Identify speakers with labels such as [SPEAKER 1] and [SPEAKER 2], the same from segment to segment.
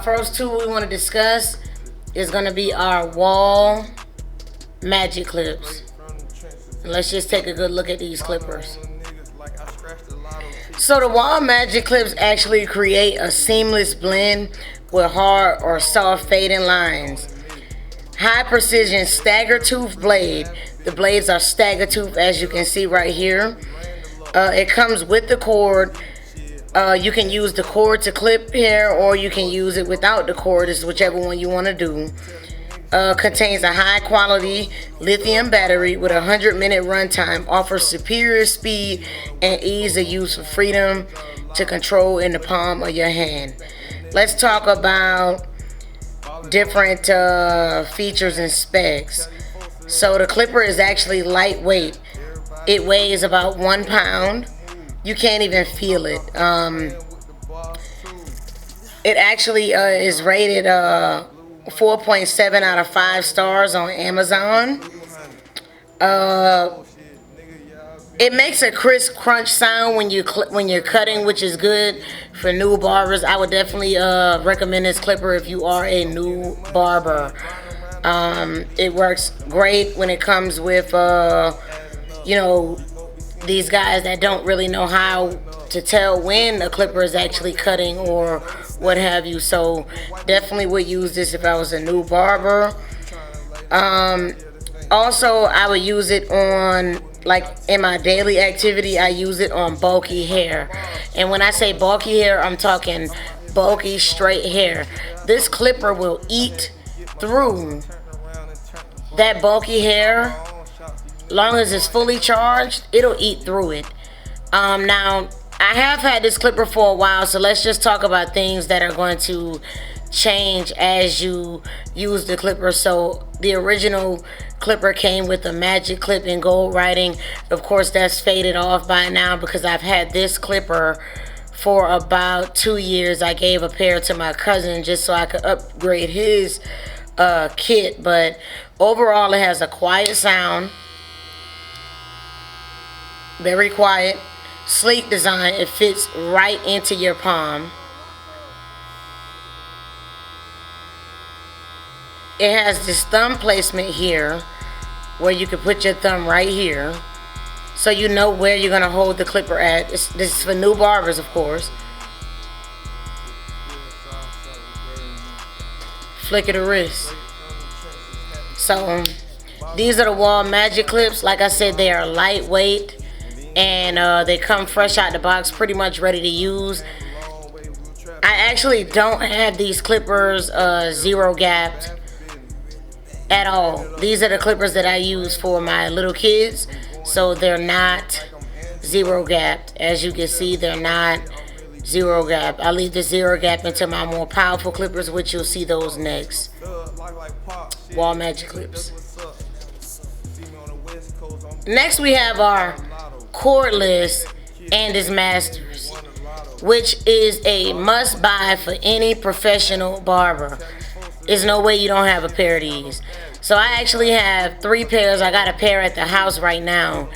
[SPEAKER 1] first tool we want to discuss is going to be our wall magic clips. And let's just take a good look at these clippers. So the wall magic clips actually create a seamless blend with hard or soft fading lines. High precision stagger tooth blade. The blades are stagger tooth, as you can see right here. It comes with the cord. You can use the cord to clip hair, or you can use it without the cord. It's whichever one you want to do. Contains a high quality lithium battery with a 100-minute runtime. Offers superior speed and ease of use for freedom to control in the palm of your hand. Let's talk about different features and specs. So the clipper is actually lightweight. It weighs about 1 pound. You can't even feel it. It actually is rated 4.7 out of 5 stars on Amazon. It makes a crisp crunch sound when you're cutting, which is good for new barbers. I would definitely recommend this clipper if you are a new barber. It works great when it comes with these guys that don't really know how to tell when a clipper is actually cutting or what have you. So definitely would use this if I was a new barber. Also, I would use it on, like, in my daily activity, I use it on bulky hair. And when I say bulky hair, I'm talking bulky straight hair. This clipper will eat through that bulky hair. Long as it's fully charged, it'll eat through it. Now, I have had this clipper for a while, so let's just talk about things that are going to change as you use the clipper. So the original clipper came with a magic clip in gold writing. Of course, that's faded off by now because I've had this clipper for about 2 years. I gave a pair to my cousin just so I could upgrade his kit. But overall, it has a quiet sound. Very quiet, sleek design. It fits right into your palm. It has this thumb placement here where you can put your thumb right here so you know where you're going to hold the clipper at. This is for new barbers, of course. Flick of the wrist. So these are the wall magic clips. Like I said, they are lightweight. And they come fresh out the box, pretty much ready to use. I actually don't have these clippers zero gapped at all. These are the clippers that I use for my little kids, so they're not zero gapped. As you can see, they're not zero gap. I leave the zero gap into my more powerful clippers, which you'll see those next. Wall magic clips. Next we have our Cordless Andis Uh Masters, which is a must buy for any professional barber. There's no way you don't have a pair of these. So I actually have 3 pairs. I got a pair at the house right now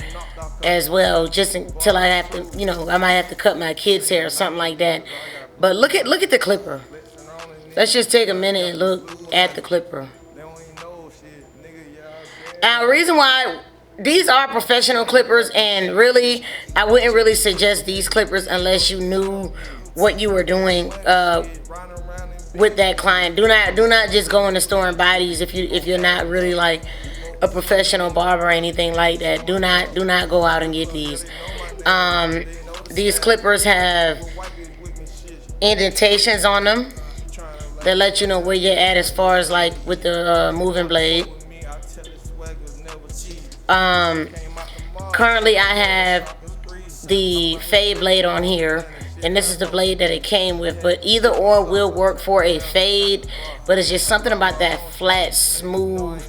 [SPEAKER 1] as well, just until I have to, I might have to cut my kids' hair or something like that. But look at the clipper. Let's just take a minute and look at the clipper. Now, the reason why these are professional clippers, and really, I wouldn't really suggest these clippers unless you knew what you were doing with that client. Do not just go in the store and buy these if you're not really like a professional barber or anything like that. Do not go out and get these. These clippers have indentations on them that let you know where you're at as far as like with the moving blade. Currently I have the fade blade on here, and this is the blade that it came with, but either or will work for a fade. But it's just something about that flat, smooth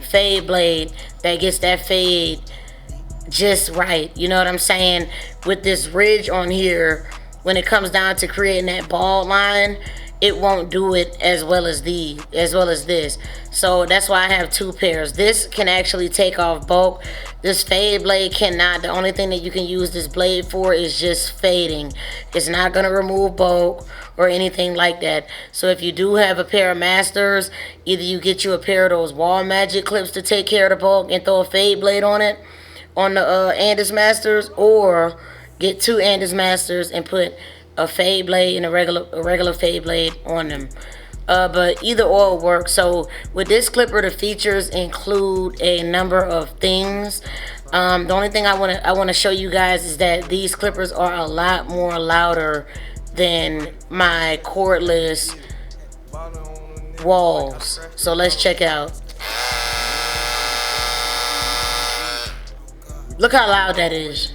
[SPEAKER 1] fade blade that gets that fade just right. You know what I'm saying? With this ridge on here, when it comes down to creating that bald line, it won't do it as well as this. So that's why I have two pairs. This can actually take off bulk. This fade blade cannot. The only thing that you can use this blade for is just fading. It's not going to remove bulk or anything like that. So if you do have a pair of masters, either you get you a pair of those wall magic clips to take care of the bulk and throw a fade blade on it, on the Andis Masters, or get two Andis Masters and put a fade blade and a regular fade blade on them. But either or will work. So with this clipper, the features include a number of things. The only thing I want to show you guys is that these clippers are a lot more louder than my cordless walls. So let's check it out. Look how loud that is.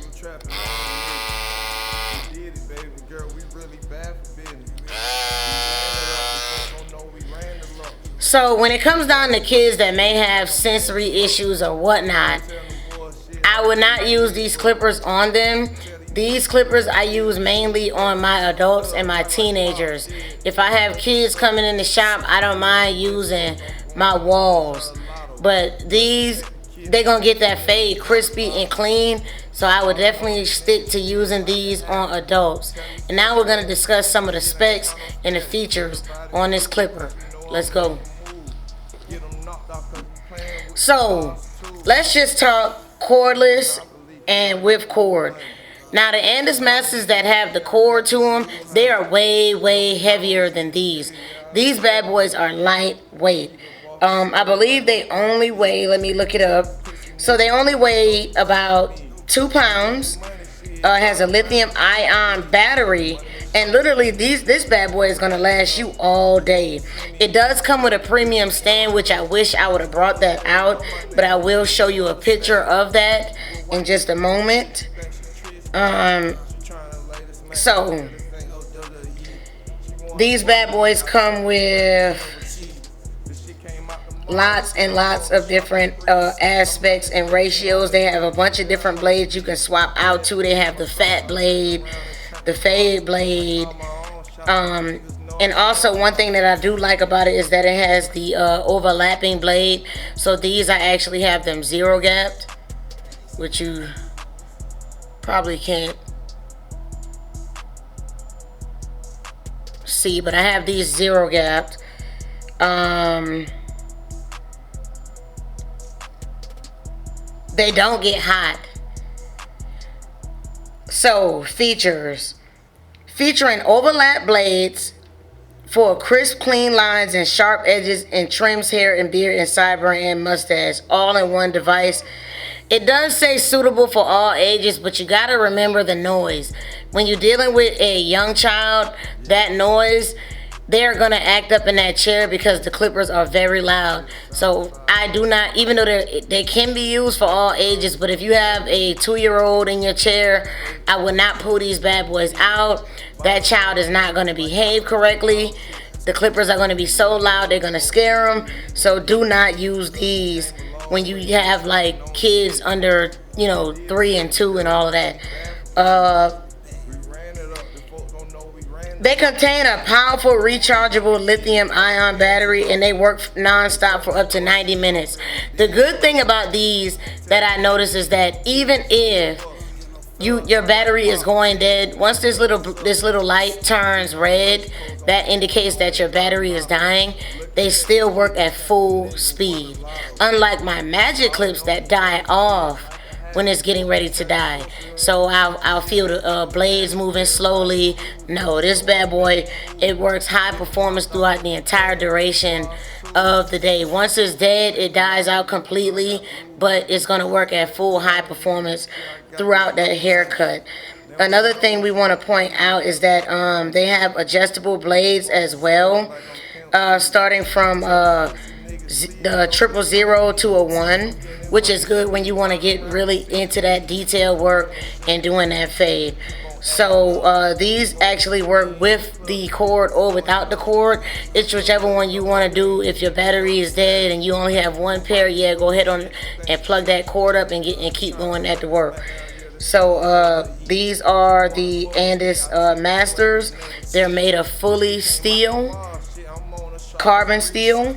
[SPEAKER 1] So when it comes down to kids that may have sensory issues or whatnot, I would not use these clippers on them. These clippers I use mainly on my adults and my teenagers. If I have kids coming in the shop, I don't mind using my walls. But these, they're gonna get that fade crispy and clean, so I would definitely stick to using these on adults. And now we're gonna discuss some of the specs and the features on this clipper. Let's go. So let's just talk cordless and with cord. Now the Andis Masters that have the cord to them, they are way heavier than these. These bad boys are lightweight. I believe they only weigh, let me look it up. So they only weigh about 2 pounds. Has a lithium ion battery, and literally this bad boy is gonna last you all day. It does come with a premium stand, which I wish I would have brought that out, but I will show you a picture of that in just a moment. So these bad boys come with lots and lots of different aspects and ratios. They have a bunch of different blades you can swap out to. They have the fat blade, the fade blade, and also one thing that I do like about it is that it has the overlapping blade. So these, I actually have them zero gapped, which you probably can't see, but I have these zero gapped. They don't get hot. So features, featuring overlap blades for crisp clean lines and sharp edges, and trims hair and beard and sideburn and mustache all in one device. It does say suitable for all ages, but you gotta remember the noise. When you're dealing with a young child, that noise, they're gonna act up in that chair because the clippers are very loud. So I do not, even though they can be used for all ages, but if you have a 2-year-old in your chair, I would not pull these bad boys out. That child is not gonna behave correctly. The clippers are gonna be so loud, they're gonna scare them. So do not use these when you have like kids under, 3 and 2 and all of that. They contain a powerful rechargeable lithium ion battery, and they work non-stop for up to 90 minutes. The good thing about these that I noticed is that even if your battery is going dead, once this little light turns red, that indicates that your battery is dying. They still work at full speed, unlike my magic clips that die off when it's getting ready to die. So I'll feel the blades moving slowly. No, this bad boy, it works high performance throughout the entire duration of the day. Once it's dead, it dies out completely, but it's gonna work at full high performance throughout that haircut. Another thing we want to point out is that they have adjustable blades as well, starting from the 000 to a 1, which is good when you want to get really into that detail work and doing that fade. So these actually work with the cord or without the cord. It's whichever one you want to do. If your battery is dead and you only have one pair, yeah, go ahead on and plug that cord up and keep going at the work. So these are the Andis Masters. They're made of fully steel, carbon steel.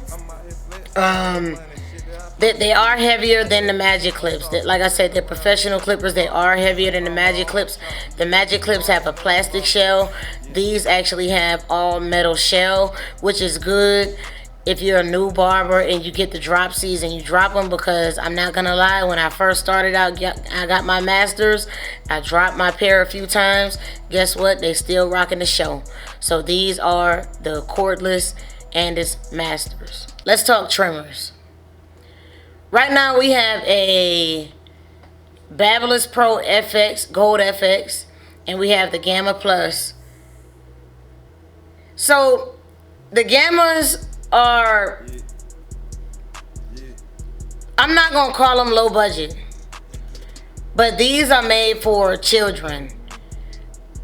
[SPEAKER 1] They are heavier than the Magic Clips. Like I said, they're professional clippers. They are heavier than the Magic Clips. The Magic Clips have a plastic shell. These actually have all metal shell, which is good if you're a new barber and you get the dropsies and you drop them, because I'm not gonna lie, when I first started out, I got my Masters, I dropped my pair a few times. Guess what? They still rocking the show. So these are the cordless Andis Masters. Let's talk trimmers. Right now we have a Babyliss Pro FX, Gold FX, and we have the Gamma Plus. So the Gammas are, I'm not gonna call them low budget, but these are made for children.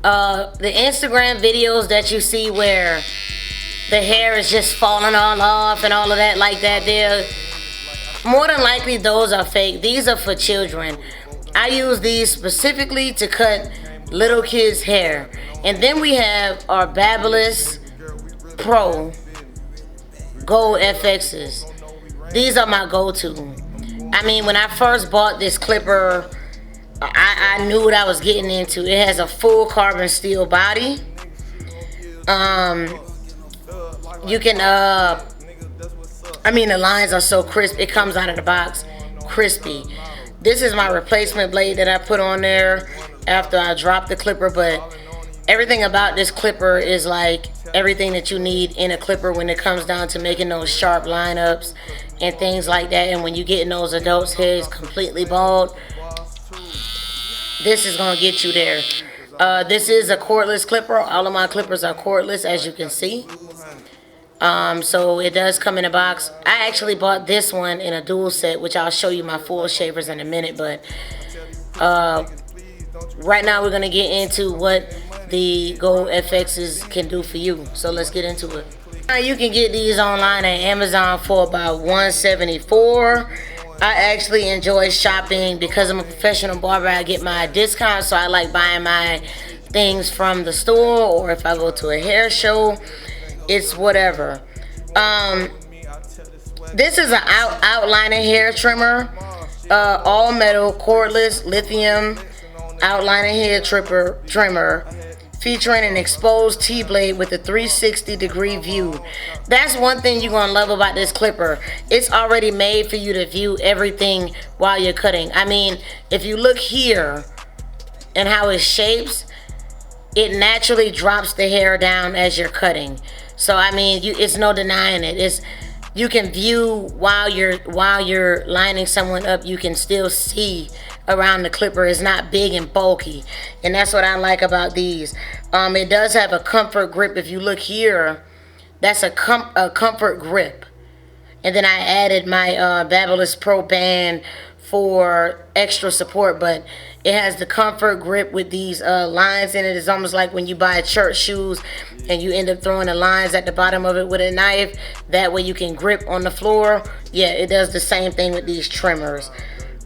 [SPEAKER 1] The Instagram videos that you see where the hair is just falling all off and all of that like that, they're more than likely those are fake. These are for children. I use these specifically to cut little kids' hair. And then we have our Babyliss Pro Go Fx's. These are my go-to. I mean, when I first bought this clipper, I knew what I was getting into. It has a full carbon steel body. You can, I mean, the lines are so crisp. It comes out of the box crispy. This is my replacement blade that I put on there after I dropped the clipper, but everything about this clipper is like everything that you need in a clipper when it comes down to making those sharp lineups and things like that. And when you get in those adults' heads completely bald, this is gonna get you there. This is a cordless clipper. All of my clippers are cordless, as you can see. So it does come in a box. I actually bought this one in a dual set, which I'll show you my full shavers in a minute, but right now we're gonna get into what the Go FXs can do for you. So let's get into it. Now you can get these online at Amazon for about $174. I actually enjoy shopping because I'm a professional barber. I get my discounts, so I like buying my things from the store, or if I go to a hair show, it's whatever. This is an outliner hair trimmer, all metal cordless lithium outliner hair trimmer, featuring an exposed T-blade with a 360-degree view. That's one thing you're gonna love about this clipper. It's already made for you to view everything while you're cutting. I mean, if you look here and how it shapes, it naturally drops the hair down as you're cutting. So I mean, it's no denying it. You can view while you're lining someone up. You can still see around the clipper. It's not big and bulky, and that's what I like about these. It does have a comfort grip. If you look here, that's a comfort grip. And then I added my Babyliss Pro band for extra support, but it has the comfort grip with these lines in it. It's almost like when you buy church shoes and you end up throwing the lines at the bottom of it with a knife. That way you can grip on the floor. Yeah, it does the same thing with these trimmers.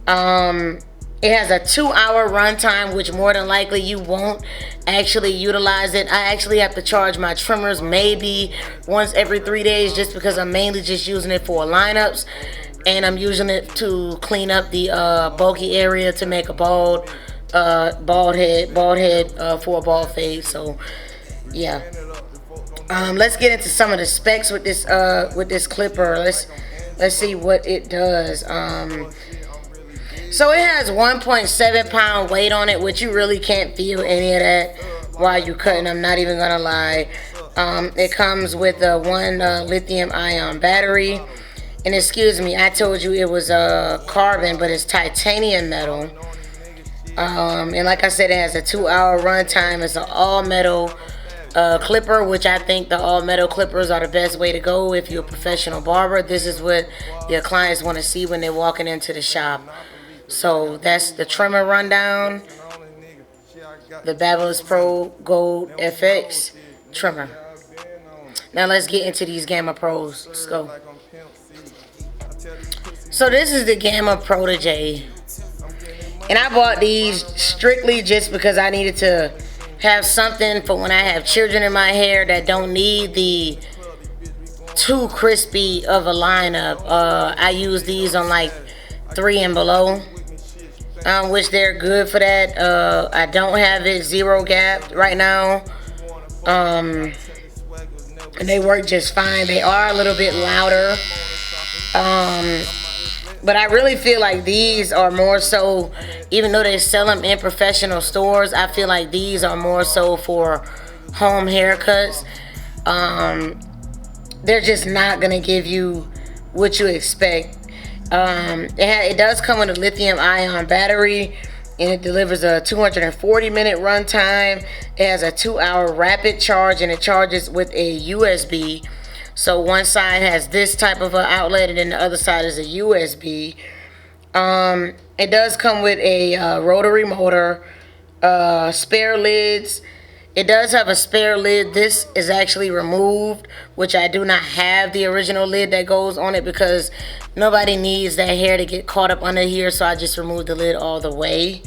[SPEAKER 1] It has a 2-hour runtime, which more than likely you won't actually utilize it. I actually have to charge my trimmers maybe once every 3 days, just because I'm mainly just using it for lineups, and I'm using it to clean up the bulky area to make a bald head for a bald fade. So yeah, let's get into some of the specs with this clipper. Let's see what it does. So it has 1.7 pound weight on it, which you really can't feel any of that while you're cutting. I'm not even gonna lie. It comes with a 1 lithium ion battery, and excuse me, I told you it was carbon, but it's titanium metal. And like I said, it has a 2-hour runtime. It's an all metal clipper, which I think the all metal clippers are the best way to go if you're a professional barber. This is what your clients want to see when they're walking into the shop. So that's the trimmer rundown. The Babyliss Pro Go Fx trimmer. Now let's get into these Gamma Pros. Let's go. So this is the Gamma Protege. And I bought these strictly just because I needed to have something for when I have children in my hair that don't need the too crispy of a lineup. I use these on like 3 and below, which they're good for that. I don't have it zero gap right now, and they work just fine. They are a little bit louder, but I really feel like these are more so, even though they sell them in professional stores, I feel like these are more so for home haircuts. They're just not gonna give you what you expect. It does come with a lithium-ion battery, and it delivers a 240-minute runtime. It has a 2-hour rapid charge, and it charges with a USB. So one side has this type of an outlet, and then the other side is a USB. It does come with a rotary motor, spare lids. It does have a spare lid. This is actually removed, which I do not have the original lid that goes on it because nobody needs that hair to get caught up under here, so I just removed the lid all the way.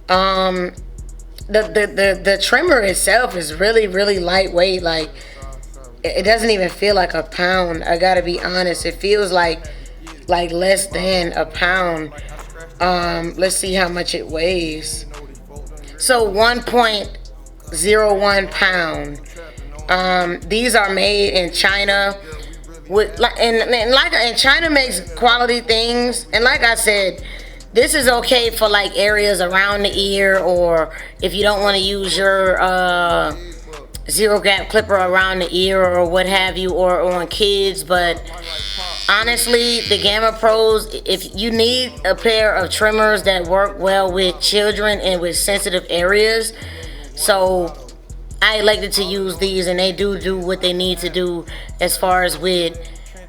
[SPEAKER 1] The trimmer itself is really, really lightweight. Like, it doesn't even feel like a pound. I gotta be honest. It feels like less than a pound. Let's see how much it weighs. So 1.01 pound. These are made in China. And China makes quality things. And like I said, this is okay for like areas around the ear, or if you don't want to use your zero gap clipper around the ear or what have you, or on kids. But honestly, the Gamma Pros, if you need a pair of trimmers that work well with children and with sensitive areas, so I elected to use these, and they do what they need to do as far as with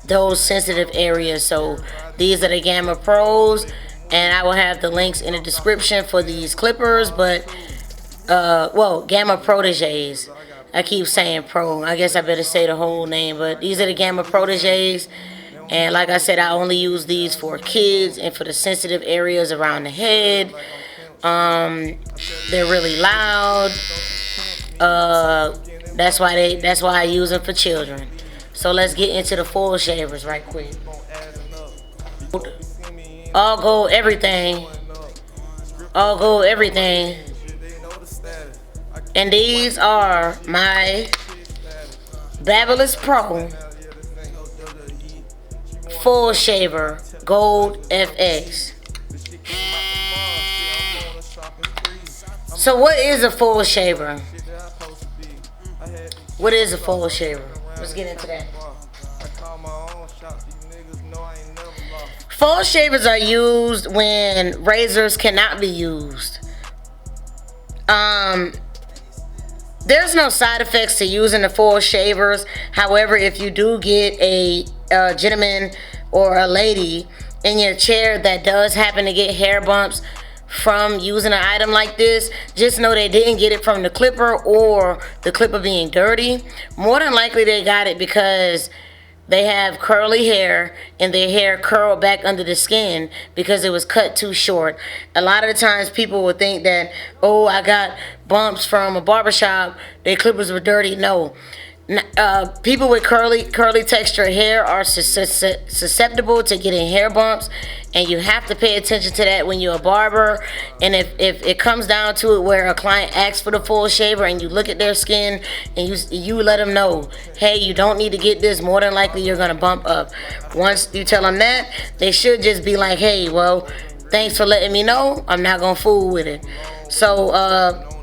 [SPEAKER 1] those sensitive areas. So these are the Gamma Pros, and I will have the links in the description for these clippers. But well, Gamma Proteges. I keep saying pro. I guess I better say the whole name, but these are the Gamma Proteges. And like I said, I only use these for kids and for the sensitive areas around the head. They're really loud. That's why I use them for children. So let's get into the full shavers right quick. All gold everything. All gold everything. And these are my Babyliss Pro Full Shaver Gold FX. So what is a full shaver? What is a full shaver? Let's get into that. Full shavers are used when razors cannot be used. There's no side effects to using the full shavers. However, if you do get a gentleman or a lady in your chair that does happen to get hair bumps from using an item like this, just know they didn't get it from the clipper or the clipper being dirty. More than likely they got it because they have curly hair and their hair curled back under the skin because it was cut too short. A lot of the times people will think that, oh, I got bumps from a barbershop, their clippers were dirty. No. People with curly textured hair are susceptible to getting hair bumps, and you have to pay attention to that when you're a barber. And if it comes down to it where a client asks for the full shaver and you look at their skin and you let them know, hey, you don't need to get this, more than likely you're gonna bump up. Once you tell them that, they should just be like, hey, well, thanks for letting me know, I'm not gonna fool with it. So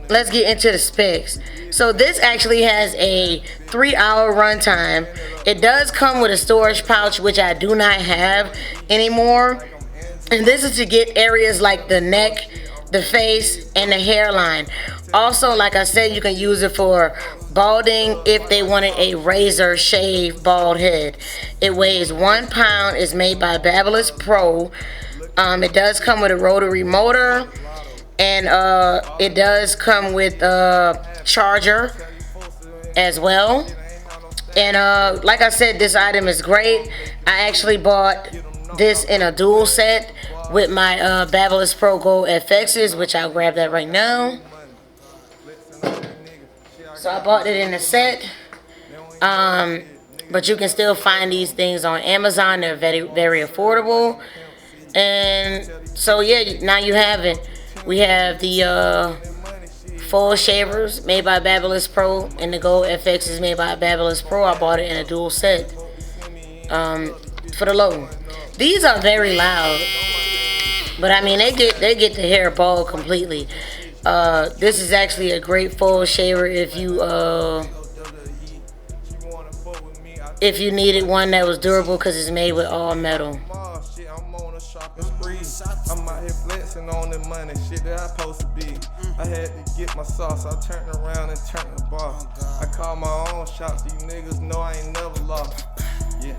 [SPEAKER 1] let's get into the specs. So this actually has a 3-hour runtime. It does come with a storage pouch, which I do not have anymore. And this is to get areas like the neck, the face, and the hairline. Also, like I said, you can use it for balding if they wanted a razor shave bald head. It weighs 1 pound. It's made by Babyliss Pro. It does come with a rotary motor. And it does come with a charger as well. And like I said, this item is great. I actually bought this in a dual set with my Babyliss Bro Go Fx's, which I'll grab that right now. So I bought it in a set. But you can still find these things on Amazon. They're very, very affordable. And so yeah, now you have it. We have the full shavers made by Babyliss Pro, and the Go FX is made by Babyliss Pro. I bought it in a dual set for the low. These are very loud, but I mean they get the hair bald completely. This is actually a great full shaver if you needed one that was durable, because it's made with all metal.
[SPEAKER 2] I'm out here flexing on the money, shit that I supposed to be. I had to get my sauce, I turned around and turned the bar. I call my own shots, these niggas know I ain't never lost. Yeah.